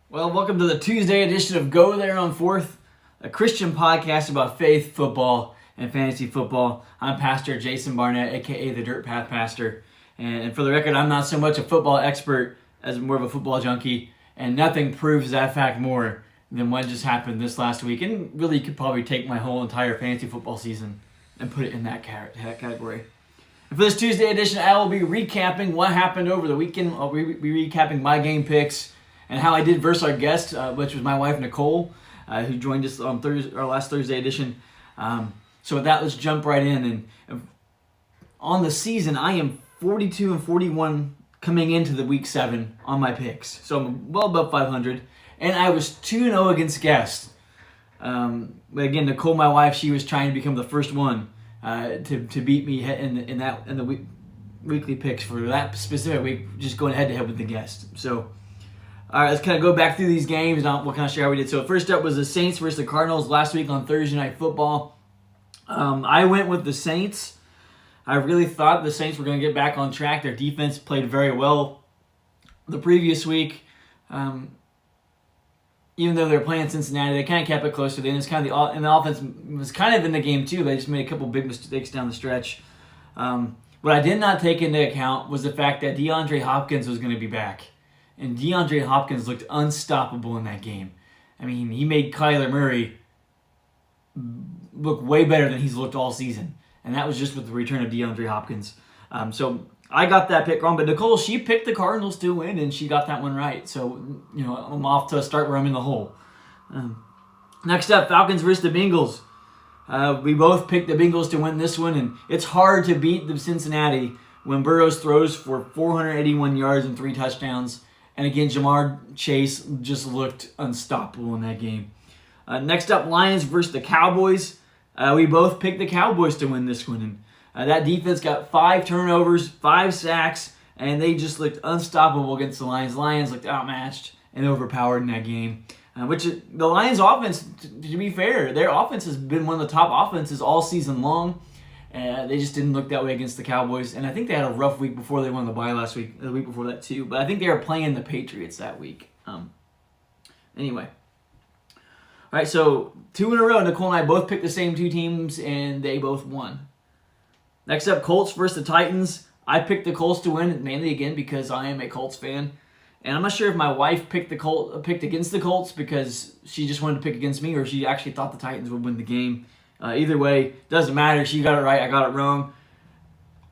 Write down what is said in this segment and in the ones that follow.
Well, welcome to the Tuesday edition of Go There on Fourth, a Christian podcast about faith, football, and fantasy football. I'm Pastor Jason Barnett, aka the Dirt Path Pastor. And for the record, I'm not so much a football expert as more of a football junkie, and nothing proves that fact more than what just happened this last week. And really, you could probably take my whole entire fantasy football season and put it in that category. And for this Tuesday edition, I will be recapping what happened over the weekend. I'll be recapping my game picks and how I did versus our guest, which was my wife Nicole, who joined us on our last Thursday edition. So with that, let's jump right in. And on the season, I am 42-41 coming into the week 7 on my picks. So I'm well above 500, and I was 2-0 against guest. But again, Nicole, my wife, she was trying to become the first one to beat me in the weekly picks for that specific week, just going head to head with the guest. So. All right, let's kind of go back through these games and we'll kind of share how we did. So first up was the Saints versus the Cardinals last week on Thursday Night Football. I went with the Saints. I really thought the Saints were going to get back on track. Their defense played very well the previous week. Even though they were playing Cincinnati, they kind of kept it close to the end. It's kind of and the offense was kind of in the game too. They just made a couple big mistakes down the stretch. What I did not take into account was the fact that DeAndre Hopkins was going to be back. And DeAndre Hopkins looked unstoppable in that game. I mean, he made Kyler Murray look way better than he's looked all season. And that was just with the return of DeAndre Hopkins. So I got that pick wrong. But Nicole, she picked the Cardinals to win, and she got that one right. So, I'm off to start where I'm in the hole. Next up, Falcons versus the Bengals. We both picked the Bengals to win this one. And it's hard to beat the Cincinnati when Burrows throws for 481 yards and 3 touchdowns. And again, Jamar Chase just looked unstoppable in that game. Next up, Lions versus the Cowboys. We both picked the Cowboys to win this one. And that defense got 5 turnovers, 5 sacks, and they just looked unstoppable against the Lions. Lions looked outmatched and overpowered in that game. Which the Lions' offense, to be fair, their offense has been one of the top offenses all season long. They just didn't look that way against the Cowboys. And I think they had a rough week before they won the bye last week, the week before that too. But I think they were playing the Patriots that week. Anyway. All right, so 2 in a row. Nicole and I both picked the same 2 teams, and they both won. Next up, Colts versus the Titans. I picked the Colts to win, mainly again because I am a Colts fan. And I'm not sure if my wife picked against the Colts because she just wanted to pick against me, or she actually thought the Titans would win the game. Either way, doesn't matter. She got it right. I got it wrong.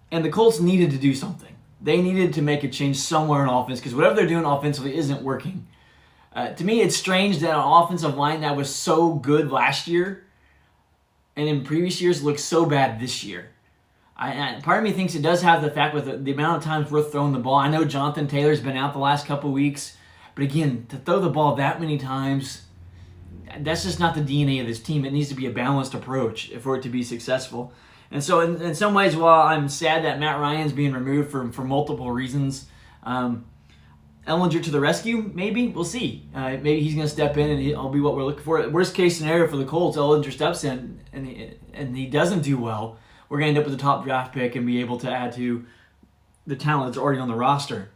And the Colts needed to do something. They needed to make a change somewhere in offense because whatever they're doing offensively isn't working. To me, it's strange that an offensive line that was so good last year and in previous years looks so bad this year. Part of me thinks it does have the fact with the amount of times we're throwing the ball. I know Jonathan Taylor's been out the last couple weeks, but again, to throw the ball that many times, that's just not the DNA of this team. It needs to be a balanced approach for it to be successful. And so in some ways, while I'm sad that Matt Ryan's being removed for multiple reasons, Ellinger to the rescue, maybe? We'll see. Maybe he's going to step in and he'll be what we're looking for. Worst case scenario for the Colts, Ellinger steps in and he doesn't do well. We're going to end up with a top draft pick and be able to add to the talent that's already on the roster.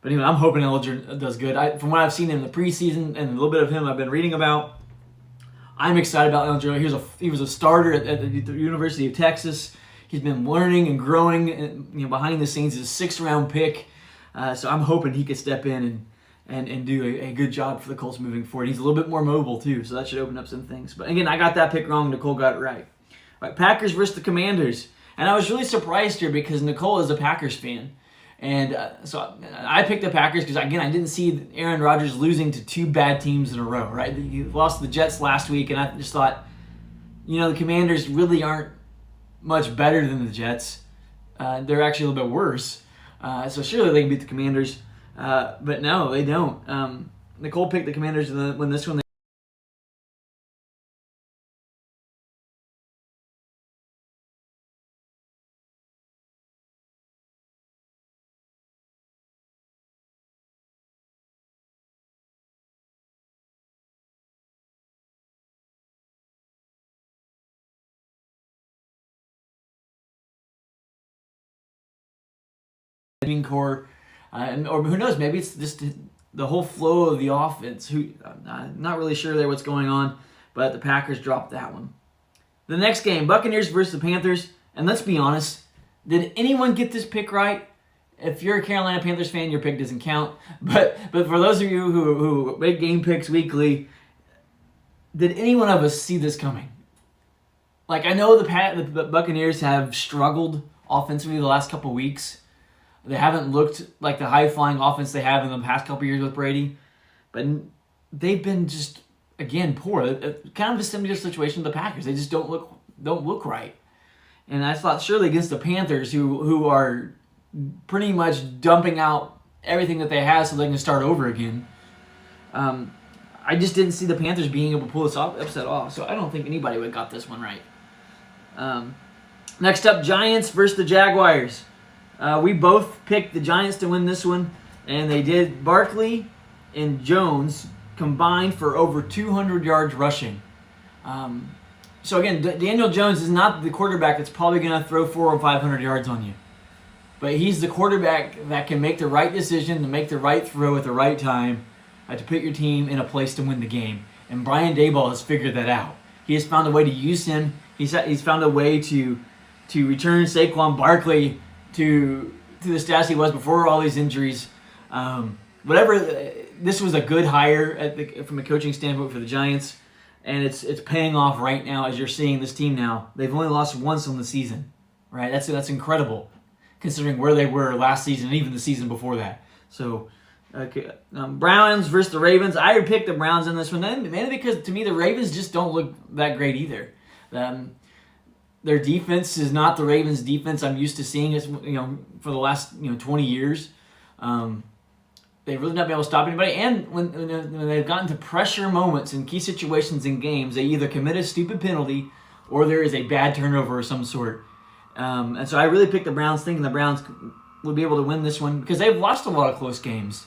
But anyway, I'm hoping Ellinger does good. From what I've seen in the preseason and a little bit of him I've been reading about, I'm excited about Ellinger. He was a starter at the University of Texas. He's been learning and growing behind the scenes. He's a 6th-round pick. So I'm hoping he could step in and do a good job for the Colts moving forward. He's a little bit more mobile too, so that should open up some things. But again, I got that pick wrong. Nicole got it right. All right, Packers versus the Commanders. And I was really surprised here because Nicole is a Packers fan. And so I picked the Packers because, again, I didn't see Aaron Rodgers losing to 2 bad teams in a row, right? He lost to the Jets last week, and I just thought, the Commanders really aren't much better than the Jets. They're actually a little bit worse. So surely they can beat the Commanders. But no, they don't. Nicole picked the Commanders to win this one. Core, or who knows? Maybe it's just the whole flow of the offense. I'm not really sure there what's going on, but the Packers dropped that one. The next game, Buccaneers versus the Panthers. And let's be honest, did anyone get this pick right? If you're a Carolina Panthers fan, your pick doesn't count. But for those of you who make game picks weekly, did any one of us see this coming? Like, I know the Buccaneers have struggled offensively the last couple weeks. They haven't looked like the high-flying offense they have in the past couple years with Brady. But they've been just, again, poor. Kind of a similar situation to the Packers. They just don't look right. And I thought surely against the Panthers, who are pretty much dumping out everything that they have so they can start over again. I just didn't see the Panthers being able to pull this upset off. So I don't think anybody would have got this one right. Next up, Giants versus the Jaguars. We both picked the Giants to win this one, and they did. Barkley and Jones combined for over 200 yards rushing. So again, Daniel Jones is not the quarterback that's probably going to throw 400 or 500 yards on you. But he's the quarterback that can make the right decision, to make the right throw at the right time, to put your team in a place to win the game. And Brian Daboll has figured that out. He has found a way to use him. He's found a way to return Saquon Barkley to the status he was before all these injuries. This was a good hire from a coaching standpoint for the Giants, and it's paying off right now as you're seeing this team now. They've only lost once on the season, right? That's incredible, considering where they were last season and even the season before that. So, Browns versus the Ravens. I picked the Browns in this one, mainly because to me the Ravens just don't look that great either. Their defense is not the Ravens' defense I'm used to seeing for the last 20 years. They've really not been able to stop anybody. And when they've gotten to pressure moments in key situations in games, they either commit a stupid penalty or there is a bad turnover of some sort. And so I really picked the Browns, thinking the Browns would be able to win this one because they've lost a lot of close games.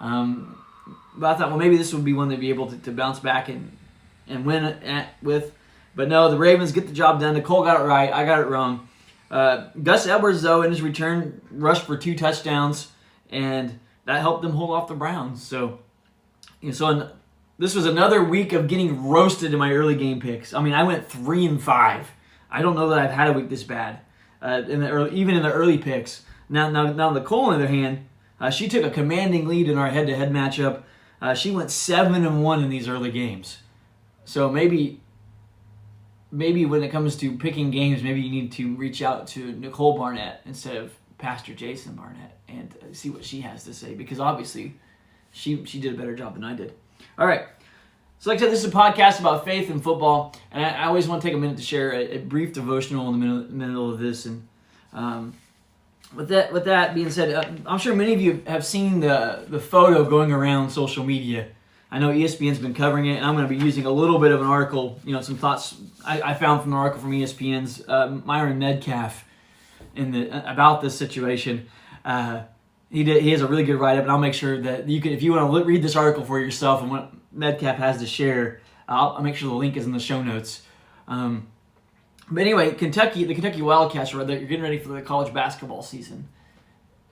But I thought, well, maybe this would be one they'd be able to bounce back and win with. But no, the Ravens get the job done. Nicole got it right. I got it wrong. Gus Edwards, though, in his return, rushed for 2 touchdowns, and that helped them hold off the Browns. So this was another week of getting roasted in my early game picks. I mean, I went 3-5. I don't know that I've had a week this bad, even in the early picks. Now Nicole, on the other hand, she took a commanding lead in our head-to-head matchup. She went 7-1 in these early games. So maybe when it comes to picking games, maybe you need to reach out to Nicole Barnett instead of Pastor Jason Barnett and see what she has to say, because obviously she did a better job than I did. All right. So like I said, this is a podcast about faith and football, and I always want to take a minute to share a brief devotional in the middle of this. And with that being said, I'm sure many of you have seen the photo going around social media. I know ESPN's been covering it, and I'm going to be using a little bit of an article, some thoughts I found from an article from ESPN's Myron Medcalf about this situation. He has a really good write-up, and I'll make sure that you can, if you want to read this article for yourself and what Medcalf has to share, I'll make sure the link is in the show notes. But anyway, the Kentucky Wildcats are getting ready for the college basketball season.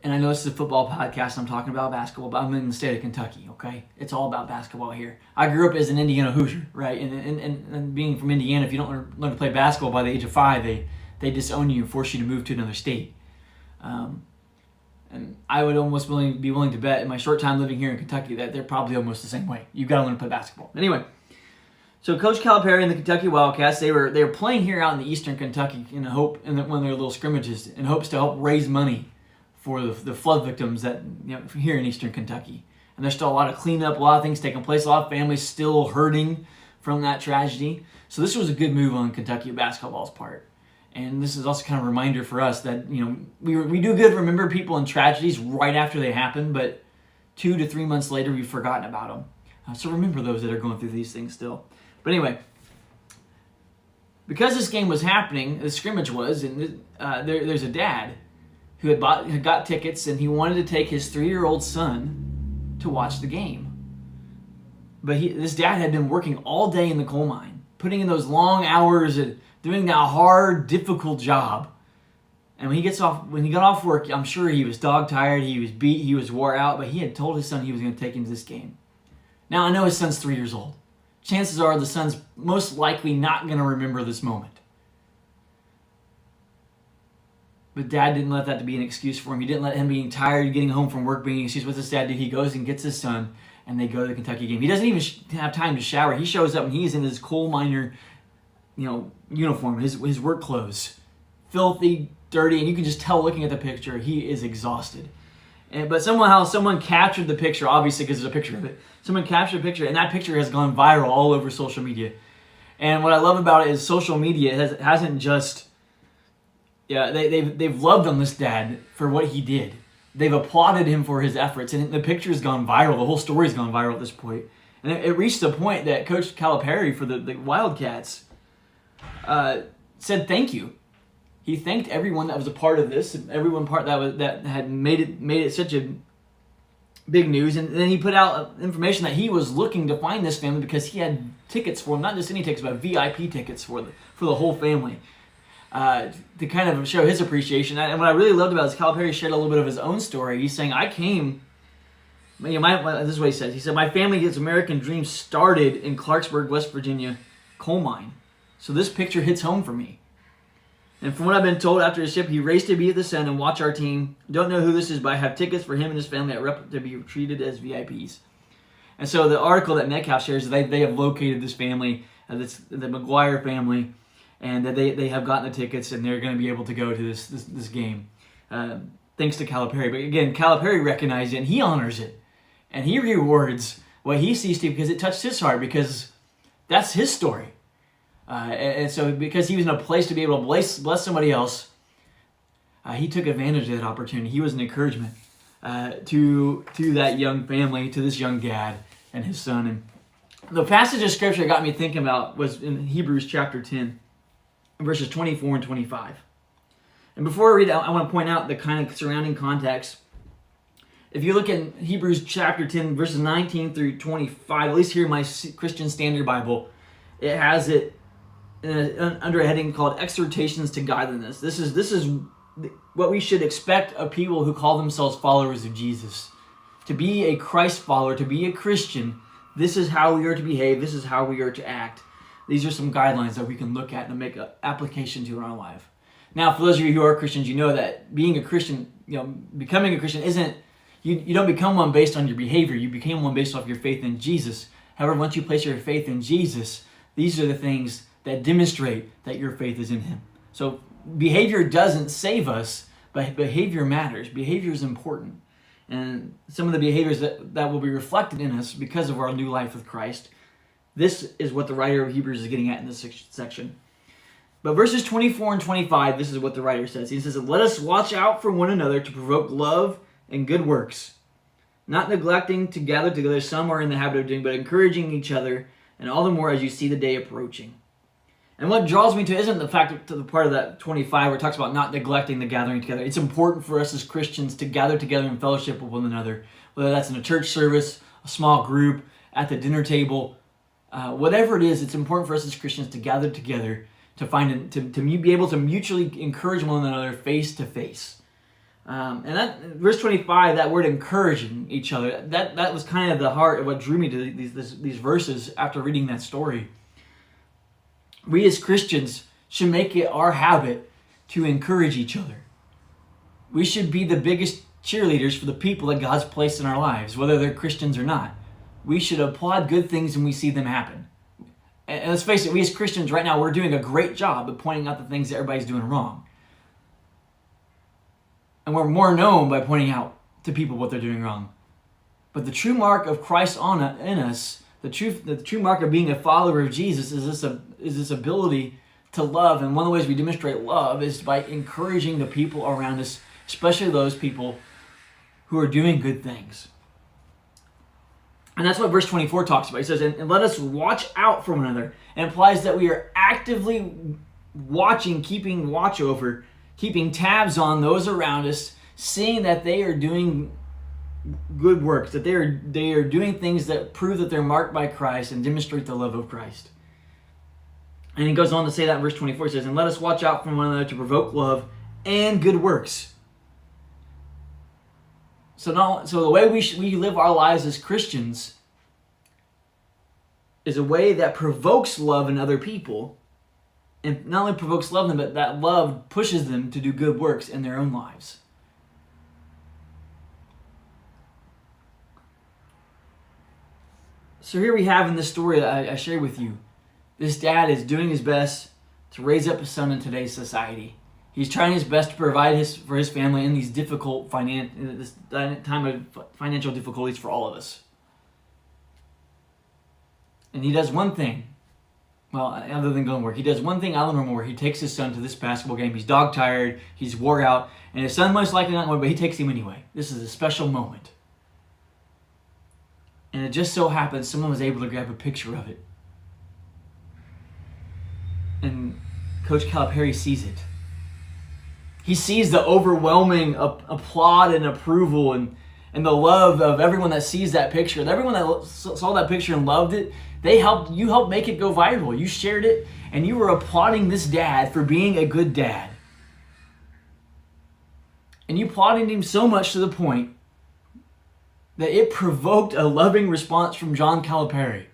And I know this is a football podcast, I'm talking about basketball, but I'm in the state of Kentucky, okay? It's all about basketball here. I grew up as an Indiana Hoosier, right? And being from Indiana, if you don't learn to play basketball by the age of 5, they disown you and force you to move to another state. And I would almost be willing to bet in my short time living here in Kentucky that they're probably almost the same way. You've got to learn to play basketball. Anyway, so Coach Calipari and the Kentucky Wildcats, they were playing here out in the eastern Kentucky in one of their little scrimmages in hopes to help raise money for the flood victims that here in eastern Kentucky. And there's still a lot of cleanup, a lot of things taking place, a lot of families still hurting from that tragedy. So this was a good move on Kentucky basketball's part. And this is also kind of a reminder for us that we do good remember people and tragedies right after they happen, but 2 to 3 months later we've forgotten about them. So remember those that are going through these things still. But anyway, because this game was happening, the scrimmage was, and there's a dad who had got tickets, and he wanted to take his 3-year-old son to watch the game. But this dad had been working all day in the coal mine, putting in those long hours and doing that hard, difficult job. And when he got off work, I'm sure he was dog tired, he was beat, he was wore out, but he had told his son he was going to take him to this game. Now, I know his son's 3 years old. Chances are the son's most likely not going to remember this moment. But Dad didn't let that to be an excuse for him. He didn't let him being tired, getting home from work being an excuse. What's his dad do? He goes and gets his son, and they go to the Kentucky game. He doesn't even have time to shower. He shows up, and he's in his coal miner, uniform, his work clothes, filthy, dirty, and you can just tell looking at the picture he is exhausted. But somehow someone captured the picture, obviously because there's a picture of it. Someone captured a picture, and that picture has gone viral all over social media. And what I love about it is social media hasn't just they've loved on this dad for what he did. They've applauded him for his efforts, and the picture's gone viral. The whole story's gone viral at this point. And it reached a point that Coach Calipari for the Wildcats said thank you. He thanked everyone that was a part of this, everyone that had made it such a big news. And then he put out information that he was looking to find this family because he had tickets for them, not just any tickets, but VIP tickets for the whole family. To kind of show his appreciation. And what I really loved about it is Calipari shared a little bit of his own story. He's saying, I came, this is what he says. He said, my family gets American dream started in Clarksburg, West Virginia coal mine. So this picture hits home for me. And from what I've been told after his ship, he raced to be at the Sun and watch our team. Don't know who this is, but I have tickets for him and his family to be treated as VIPs. And so the article that Metcalf shares, they have located this family, the McGuire family, and that they have gotten the tickets and they're going to be able to go to this game. Thanks to Calipari. But again, Calipari recognized it and he honors it. And he rewards what he sees to because it touched his heart because that's his story. And so because he was in a place to be able to bless somebody else, he took advantage of that opportunity. He was an encouragement to that young family, to this young dad and his son. And the passage of scripture that got me thinking about was in Hebrews chapter 10, verses 24 and 25. And before I read it, I want to point out the kind of surrounding context. If you look at Hebrews chapter 10, verses 19 through 25, at least here in my Christian Standard Bible, it has it under a heading called Exhortations to Godliness. This is what we should expect of people who call themselves followers of Jesus. To be a Christ follower, to be a Christian, this is how we are to behave, this is how we are to act. These are some guidelines that we can look at and make an application to in our life. Now, for those of you who are Christians, you know that being a Christian, becoming a Christian isn't, you don't become one based on your behavior. You became one based off your faith in Jesus. However, once you place your faith in Jesus, these are the things that demonstrate that your faith is in Him. So behavior doesn't save us, but behavior matters. Behavior is important. And some of the behaviors that will be reflected in us because of our new life with Christ, this is what the writer of Hebrews is getting at in this section. But verses 24 and 25, this is what the writer says. He says, let us watch out for one another to provoke love and good works, not neglecting to gather together some are in the habit of doing, but encouraging each other, and all the more as you see the day approaching. And what draws me to isn't the fact to the part of that 25 where it talks about not neglecting the gathering together. It's important for us as Christians to gather together in fellowship with one another, whether that's in a church service, a small group, at the dinner table, whatever it is. It's important for us as Christians to gather together to find to be able to mutually encourage one another face to face. And that verse 25, that word encouraging each other, that was kind of the heart of what drew me to these verses after reading that story. We as Christians should make it our habit to encourage each other. We should be the biggest cheerleaders for the people that God's placed in our lives, whether they're Christians or not. We should applaud good things when we see them happen. And let's face it, we as Christians right now, we're doing a great job of pointing out the things that everybody's doing wrong. And we're more known by pointing out to people what they're doing wrong. But the true mark of Christ in us, the true mark of being a follower of Jesus is this ability to love. And one of the ways we demonstrate love is by encouraging the people around us, especially those people who are doing good things. And that's what verse 24 talks about. He says, and let us watch out for one another. It implies that we are actively watching, keeping watch over, keeping tabs on those around us, seeing that they are doing good works, that they are doing things that prove that they're marked by Christ and demonstrate the love of Christ. And he goes on to say that in verse 24. He says, and let us watch out for one another to provoke love and good works. So the way we live our lives as Christians is a way that provokes love in other people, and not only provokes love in them, but that love pushes them to do good works in their own lives. So here we have in this story that I shared with you, this dad is doing his best to raise up his son in today's society. He's trying his best to provide for his family in these difficult this time of financial difficulties for all of us. And he does one thing. Well, other than going to work, he does one thing out of the normal where he takes his son to this basketball game. He's dog tired, he's wore out, and his son most likely not going, but he takes him anyway. This is a special moment. And it just so happens someone was able to grab a picture of it. And Coach Calipari sees it. He sees the overwhelming applaud and approval and the love of everyone that sees that picture. Everyone that saw that picture and loved it, you helped make it go viral. You shared it, and you were applauding this dad for being a good dad. And you applauded him so much to the point that it provoked a loving response from John Calipari.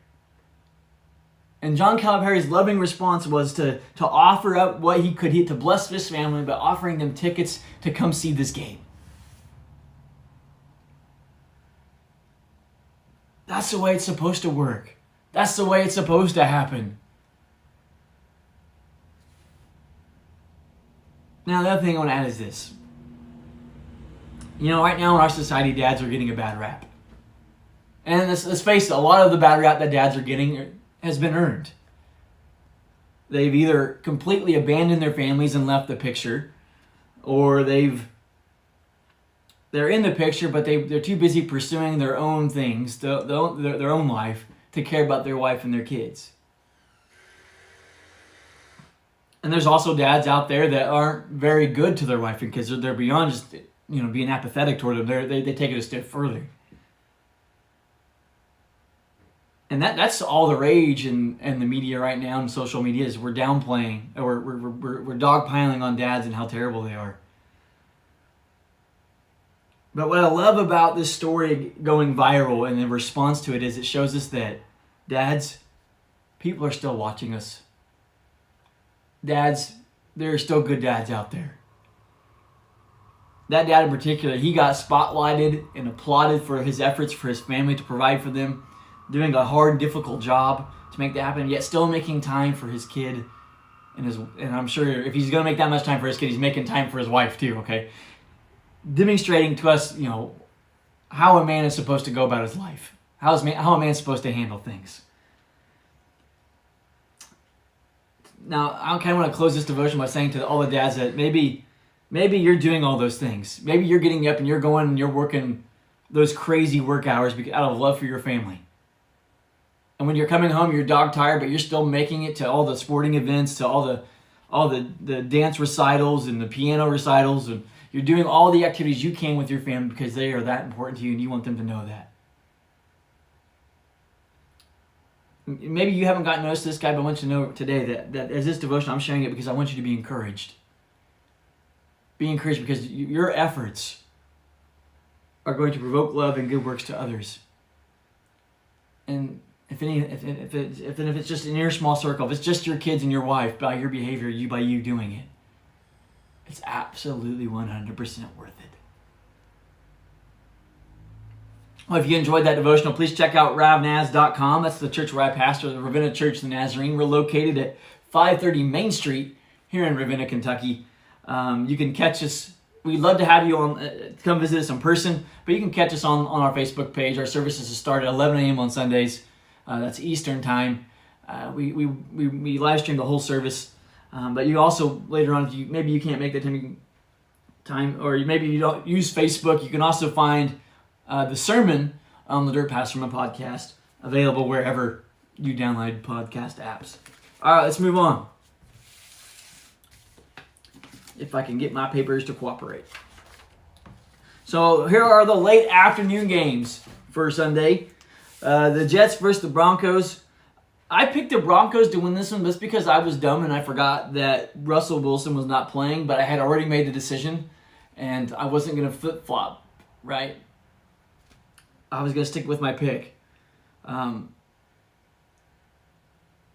And John Calipari's loving response was to offer up what he could to bless this family by offering them tickets to come see this game. That's the way it's supposed to work. That's the way it's supposed to happen. Now, the other thing I want to add is this. Right now in our society, dads are getting a bad rap. And let's face it, a lot of the bad rap that dads are getting has been earned. They've either completely abandoned their families and left the picture, or they're in the picture, but they're too busy pursuing their own things, their own life, to care about their wife and their kids. And there's also dads out there that aren't very good to their wife and kids. They're beyond just being apathetic toward them. They take it a step further. And that's all the rage in the media right now, and social media, is we're downplaying, or we're dogpiling on dads and how terrible they are. But what I love about this story going viral and the response to it is it shows us that dads, people are still watching us. Dads, there are still good dads out there. That dad in particular, he got spotlighted and applauded for his efforts for his family to provide for them, doing a hard, difficult job to make that happen, yet still making time for his kid. And I'm sure if he's going to make that much time for his kid, he's making time for his wife too, okay? Demonstrating to us, how a man is supposed to go about his life. How a man is supposed to handle things. Now, I kind of want to close this devotion by saying to all the dads that maybe you're doing all those things. Maybe you're getting up and you're going and you're working those crazy work hours out of love for your family. And when you're coming home, you're dog tired, but you're still making it to all the sporting events, to all the dance recitals and the piano recitals, and you're doing all the activities you can with your family because they are that important to you and you want them to know that. Maybe you haven't gotten noticed this guy, but I want you to know today that as this devotion, I'm sharing it because I want you to be encouraged. Be encouraged because your efforts are going to provoke love and good works to others. And if it's just in your small circle, if it's just your kids and your wife, by your behavior, by you doing it, it's absolutely 100% worth it. Well, if you enjoyed that devotional, please check out ravnaz.com. That's the church where I pastor, the Ravenna Church of the Nazarene. We're located at 530 Main Street here in Ravenna, Kentucky. You can catch us. We'd love to have you come visit us in person, but you can catch us on our Facebook page. Our services start at 11 a.m. on Sundays. That's Eastern time. We live stream the whole service. But you also, later on, if maybe you can't make that time, or maybe you don't use Facebook, you can also find the sermon on the Dirt Past Sermon podcast, available wherever you download podcast apps. All right, let's move on. If I can get my papers to cooperate. So here are the late afternoon games for Sunday. The Jets versus the Broncos. I picked the Broncos to win this one just because I was dumb and I forgot that Russell Wilson was not playing, but I had already made the decision, and I wasn't going to flip-flop, right? I was going to stick with my pick.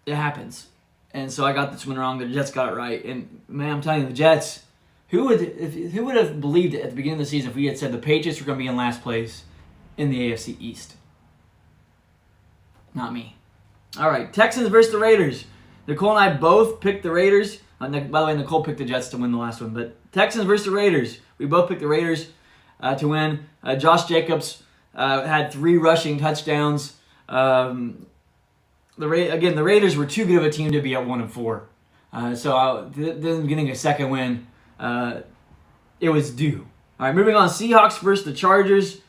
It happens. And so I got this one wrong. The Jets got it right. And, man, I'm telling you, the Jets, who would have believed it at the beginning of the season if we had said the Patriots were going to be in last place in the AFC East? Not me. All right, Texans versus the Raiders. Nicole and I both picked the Raiders. By the way, Nicole picked the Jets to win the last one. But Texans versus the Raiders. We both picked the Raiders to win. Josh Jacobs had 3 rushing touchdowns. The Raiders were too good of a team to be at 1-4. So them getting a second win, it was due. All right, moving on. Seahawks versus the Chargers.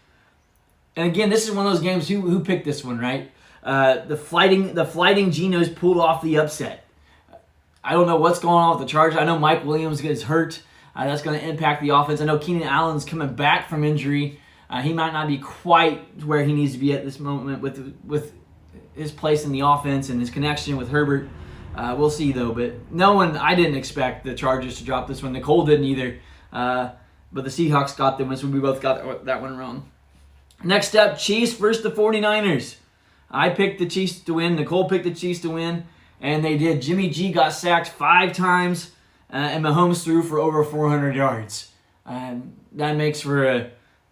And again, this is one of those games. Who picked this one, right? The flighting Genos pulled off the upset. I don't know what's going on with the Chargers. I know Mike Williams is hurt. That's going to impact the offense. I know Keenan Allen's coming back from injury. He might not be quite where he needs to be at this moment with his place in the offense and his connection with Herbert. We'll see, though. But I didn't expect the Chargers to drop this one. Nicole didn't either. But the Seahawks got them, so we both got that one wrong. Next up, Chiefs versus the 49ers. I picked the Chiefs to win. Nicole picked the Chiefs to win. And they did. Jimmy G got sacked 5 times. And Mahomes threw for over 400 yards. That makes for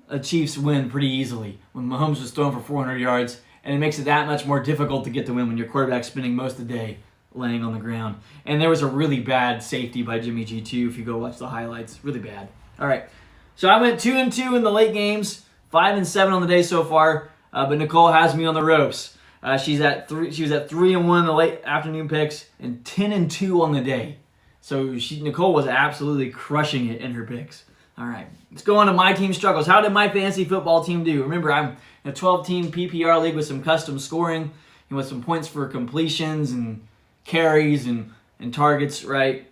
a Chiefs win pretty easily when Mahomes was throwing for 400 yards. And it makes it that much more difficult to get the win when your quarterback's spending most of the day laying on the ground. And there was a really bad safety by Jimmy G, too, if you go watch the highlights. Really bad. All right. So I went 2-2 in the late games, 5-7 on the day so far. But Nicole has me on the ropes. She was at 3-1 in the late afternoon picks and 10-2 on the day. So Nicole was absolutely crushing it in her picks. All right, let's go on to my team struggles. How did my fantasy football team do? Remember, I'm in a 12-team PPR league with some custom scoring, with some points for completions and carries and targets, right?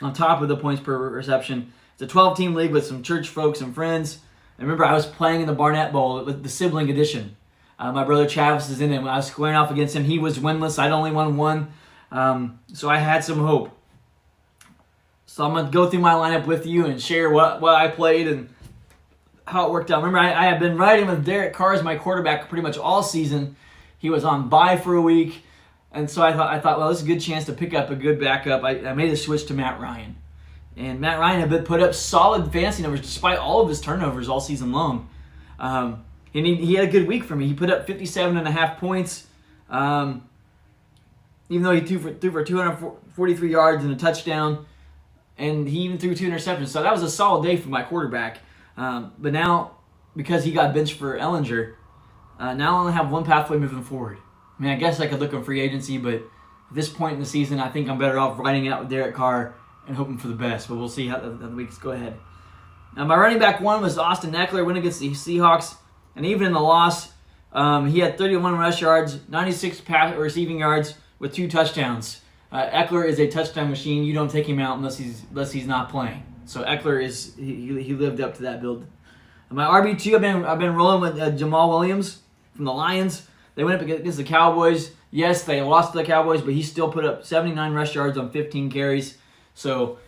On top of the points per reception. It's a 12-team league with some church folks and friends. And remember, I was playing in the Barnett Bowl with the sibling edition. My brother Travis is in it. When I was squaring off against him, he was winless. I'd only won 1. So I had some hope. So I'm going to go through my lineup with you and share what I played and how it worked out. Remember, I have been riding with Derek Carr as my quarterback pretty much all season. He was on bye for a week. And so I thought, well, this is a good chance to pick up a good backup. I made a switch to Matt Ryan. And Matt Ryan had put up solid fantasy numbers despite all of his turnovers all season long. And he had a good week for me. He put up 57.5 points, even though he threw for 243 yards and a touchdown. And he even threw 2 interceptions. So that was a solid day for my quarterback. But now, because he got benched for Ellinger, now I only have one pathway moving forward. I mean, I guess I could look on free agency, but at this point in the season, I think I'm better off riding out with Derek Carr and hoping for the best. But we'll see how the weeks go ahead. Now, my running back 1 was Austin Eckler, win against the Seahawks. And even in the loss, he had 31 rush yards, 96 receiving yards with 2 touchdowns. Eckler is a touchdown machine. You don't take him out unless he's not playing. So Eckler he lived up to that build. My RB2, I've been rolling with Jamal Williams from the Lions. They went up against the Cowboys. Yes, they lost to the Cowboys, but he still put up 79 rush yards on 15 carries. So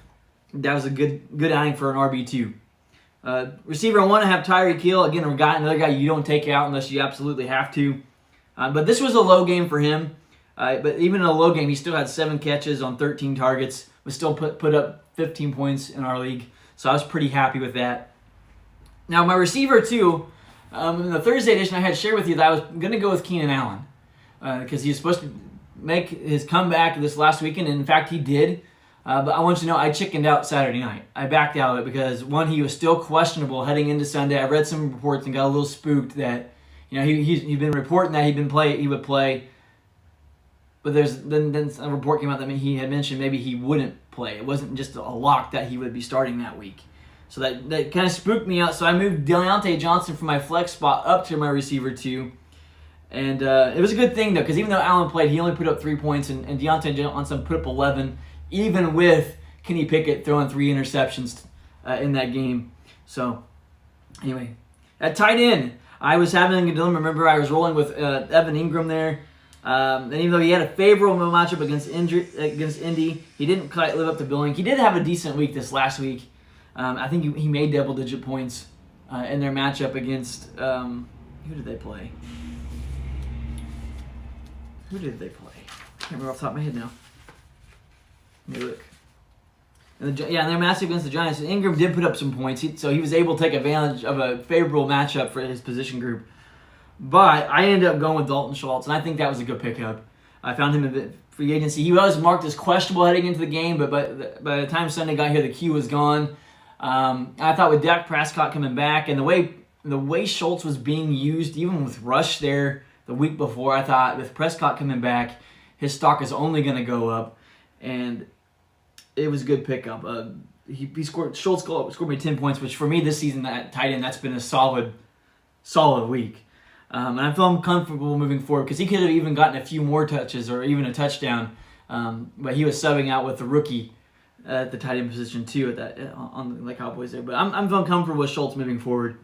that was a good outing for an RB2. Receiver 1, I have Tyreek Hill. Again, another guy you don't take out unless you absolutely have to. But this was a low game for him. But even in a low game, he still had 7 catches on 13 targets. We still put up 15 points in our league. So I was pretty happy with that. Now, my receiver 2, in the Thursday edition, I had shared with you that I was going to go with Keenan Allen. Because he was supposed to make his comeback this last weekend. And in fact, he did. But I want you to know I chickened out Saturday night. I backed out of it because, one, he was still questionable heading into Sunday. I read some reports and got a little spooked that, he'd been reporting that he would play. But then a report came out that he had mentioned maybe he wouldn't play. It wasn't just a lock that he would be starting that week. So that kind of spooked me out. So I moved Deontay Johnson from my flex spot up to my receiver 2. And it was a good thing, though, because even though Allen played, he only put up 3 points, and Deontay Johnson put up 11, even with Kenny Pickett throwing 3 interceptions in that game. So, anyway. At tight end, I was having a dilemma. Remember, I was rolling with Evan Ingram there. And even though he had a favorable matchup against Indy, he didn't quite live up to billing. He did have a decent week this last week. I think he made double-digit points in their matchup against who did they play? I can't remember off the top of my head now. Let me look. In their matchup against the Giants, Ingram did put up some points, so he was able to take advantage of a favorable matchup for his position group. But I ended up going with Dalton Schultz, and I think that was a good pickup. I found him in free agency. He was marked as questionable heading into the game, but by the time Sunday got here, the cue was gone. I thought with Dak Prescott coming back and the way Schultz was being used, even with Rush there the week before, I thought with Prescott coming back, his stock is only going to go up, and it was a good pickup. Schultz scored me 10 points, which for me this season at tight end, that's been a solid week. And I'm feeling comfortable moving forward because he could have even gotten a few more touches or even a touchdown, but he was subbing out with the rookie at the tight end position too on the Cowboys there. But I'm feeling comfortable with Schultz moving forward.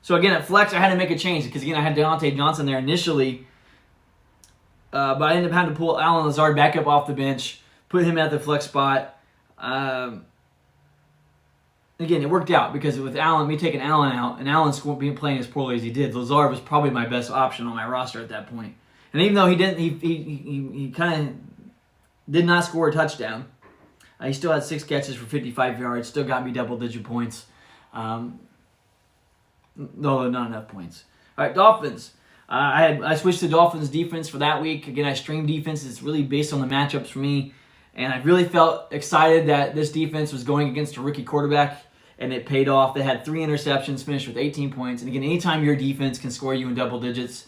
So again, at flex, I had to make a change because again I had Deontay Johnson there initially, but I ended up having to pull Allen Lazard back up off the bench, put him at the flex spot. Again, it worked out because with me taking Allen out and Allen playing as poorly as he did, Lazard was probably my best option on my roster at that point. And even though he kind of did not score a touchdown, he still had 6 catches for 55 yards, still got me double-digit points. Though not enough points. All right, Dolphins. I switched to Dolphins defense for that week. Again, I streamed defense. It's really based on the matchups for me. And I really felt excited that this defense was going against a rookie quarterback, and it paid off. They had 3 interceptions, finished with 18 points. And again, anytime your defense can score you in double digits,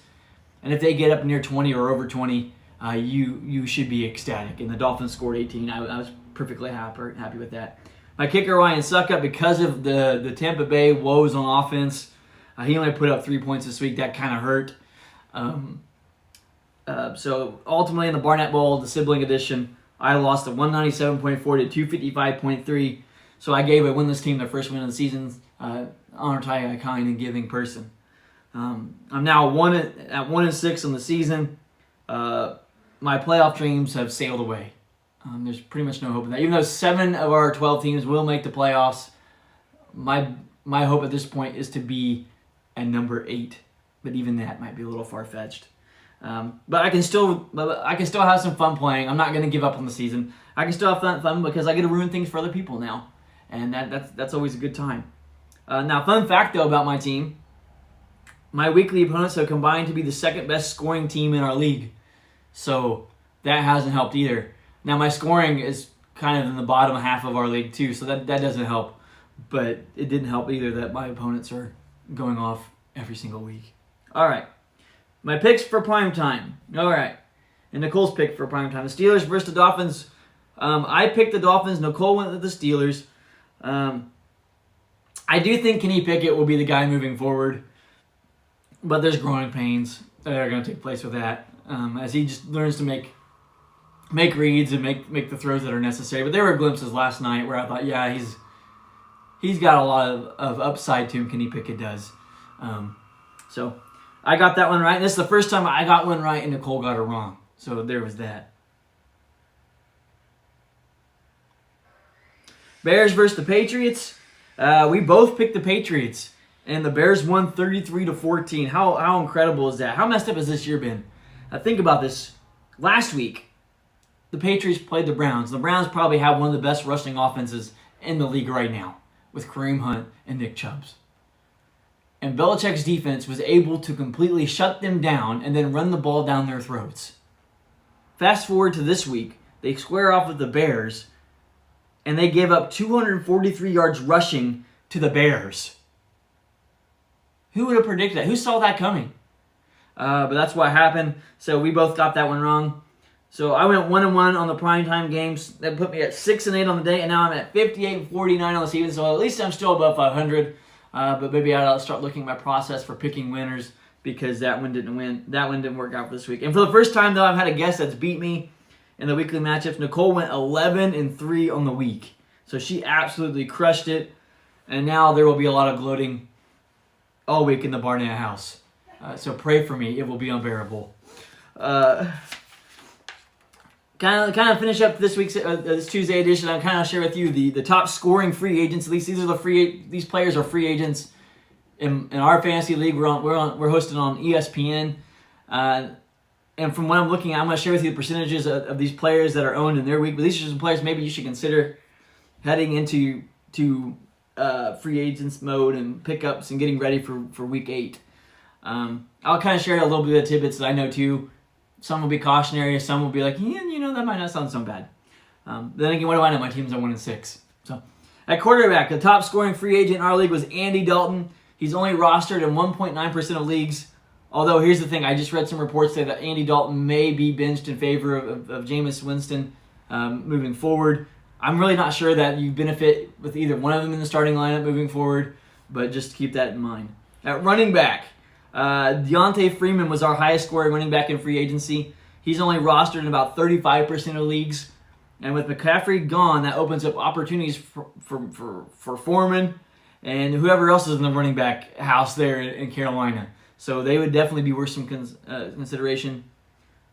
and if they get up near 20 or over 20, you should be ecstatic. And the Dolphins scored 18. I was perfectly happy with that. My kicker, Ryan Suckup, because of the Tampa Bay woes on offense, he only put up 3 points this week. That kind of hurt. So ultimately in the Barnett Bowl, the sibling edition, I lost a 197.4 to 255.3. So I gave a winless team their first win of the season. Honor tie a kind and giving person. I'm now 1-6 on the season. My playoff dreams have sailed away. There's pretty much no hope in that. Even though 7 of our 12 teams will make the playoffs, my hope at this point is to be at number 8. But even that might be a little far-fetched. But I can still have some fun playing. I'm not going to give up on the season. I can still have fun because I get to ruin things for other people now, and that's always a good time. Now, fun fact though about my team: my weekly opponents have combined to be the second best scoring team in our league, so that hasn't helped either. Now my scoring is kind of in the bottom half of our league too, so that doesn't help. But it didn't help either that my opponents are going off every single week. All right. My picks for primetime. All right. And Nicole's pick for primetime. The Steelers versus the Dolphins. I picked the Dolphins. Nicole went with the Steelers. I do think Kenny Pickett will be the guy moving forward. But there's growing pains that are going to take place with that. As he just learns to make reads and make the throws that are necessary. But there were glimpses last night where I thought, yeah, he's got a lot of upside to him, Kenny Pickett does. So I got that one right. And this is the first time I got one right and Nicole got it wrong. So there was that. Bears versus the Patriots. We both picked the Patriots. And the Bears won 33-14. How incredible is that? How messed up has this year been? Think about this. Last week, the Patriots played the Browns. The Browns probably have one of the best rushing offenses in the league right now with Kareem Hunt and Nick Chubbs. And Belichick's defense was able to completely shut them down and then run the ball down their throats. Fast forward to this week, they square off with the Bears, and they gave up 243 yards rushing to the Bears. Who would have predicted that? Who saw that coming? But that's what happened. So we both got that one wrong. So I went 1-1 on the primetime games. That put me at 6-8 on the day, and now I'm at 58-49 on the season. So at least I'm still above 500. But maybe I'll start looking at my process for picking winners because that one didn't win. That one didn't work out for this week. And for the first time, though, I've had a guest that's beat me in the weekly matchups. Nicole went 11-3 on the week. So she absolutely crushed it. And now there will be a lot of gloating all week in the Barnett house. So pray for me. It will be unbearable. Kind of finish up this week's this Tuesday edition. I'll kind of share with you the top scoring free agents. At least these players are free agents in our fantasy league. We're hosted on ESPN, and from what I'm looking at, I'm going to share with you the percentages of these players that are owned in their week. But these are some players maybe you should consider heading into free agents mode and pickups and getting ready for week 8. I'll kind of share a little bit of tidbits that I know too. Some will be cautionary, some will be like, yeah, that might not sound so bad. Then again, what do I know? My teams are 1-6. So at quarterback, the top scoring free agent in our league was Andy Dalton. He's only rostered in 1.9% of leagues. Although here's the thing, I just read some reports say that Andy Dalton may be benched in favor of Jameis Winston moving forward. I'm really not sure that you benefit with either one of them in the starting lineup moving forward, but just keep that in mind. At running back, Deontay Freeman was our highest scoring running back in free agency. He's only rostered in about 35% of leagues. And with McCaffrey gone, that opens up opportunities for Foreman and whoever else is in the running back house there in Carolina. So they would definitely be worth some consideration.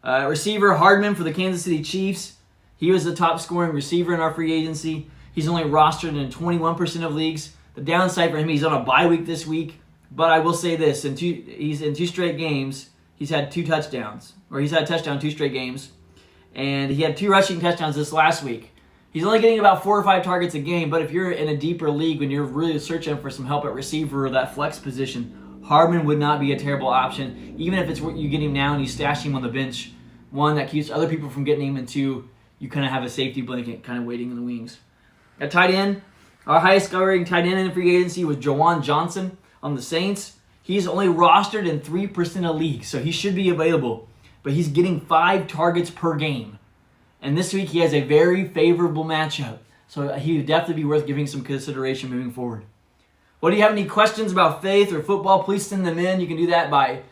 Receiver Hardman for the Kansas City Chiefs. He was the top scoring receiver in our free agency. He's only rostered in 21% of leagues. The downside for him, he's on a bye week this week. But I will say this, he's in 2 straight games, he's had 2 touchdowns. Or he's had a touchdown 2 straight games. And he had 2 rushing touchdowns this last week. He's only getting about 4 or 5 targets a game, but if you're in a deeper league when you're really searching for some help at receiver or that flex position, Hardman would not be a terrible option. Even if it's what you get him now and you stash him on the bench, 1, that keeps other people from getting him, and 2, you kind of have a safety blanket kind of waiting in the wings. At tight end, our highest scoring tight end in the free agency was Jawan Johnson on the Saints. He's only rostered in 3% of leagues, so he should be available. But he's getting 5 targets per game. And this week he has a very favorable matchup. So he would definitely be worth giving some consideration moving forward. Well, do you have any questions about faith or football? Please send them in. You can do that by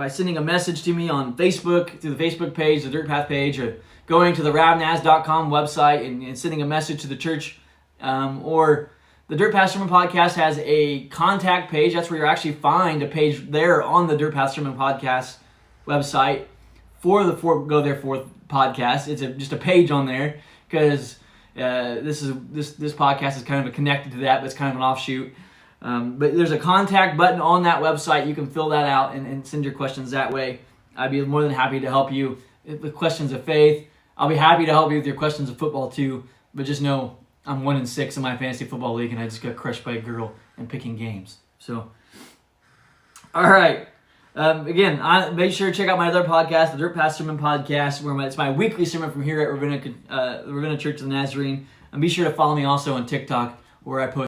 sending a message to me on Facebook, through the Facebook page, the Dirt Path page, or going to the ravnaz.com website and sending a message to the church. Or the Dirt Path Sermon Podcast has a contact page. That's where you actually find a page there on the Dirt Path Sermon Podcast website for the Go There Forth podcast. It's just a page on there because this podcast is kind of connected to that, but it's kind of an offshoot. But there's a contact button on that website. You can fill that out and send your questions that way. I'd be more than happy to help you with questions of faith. I'll be happy to help you with your questions of football too, but just know I'm 1-6 in my fantasy football league, and I just got crushed by a girl in picking games. So, all right. Again, make sure to check out my other podcast, the Dirt Path Sermon Podcast, where it's my weekly sermon from here at Ravenna Church of the Nazarene. And be sure to follow me also on TikTok, where I post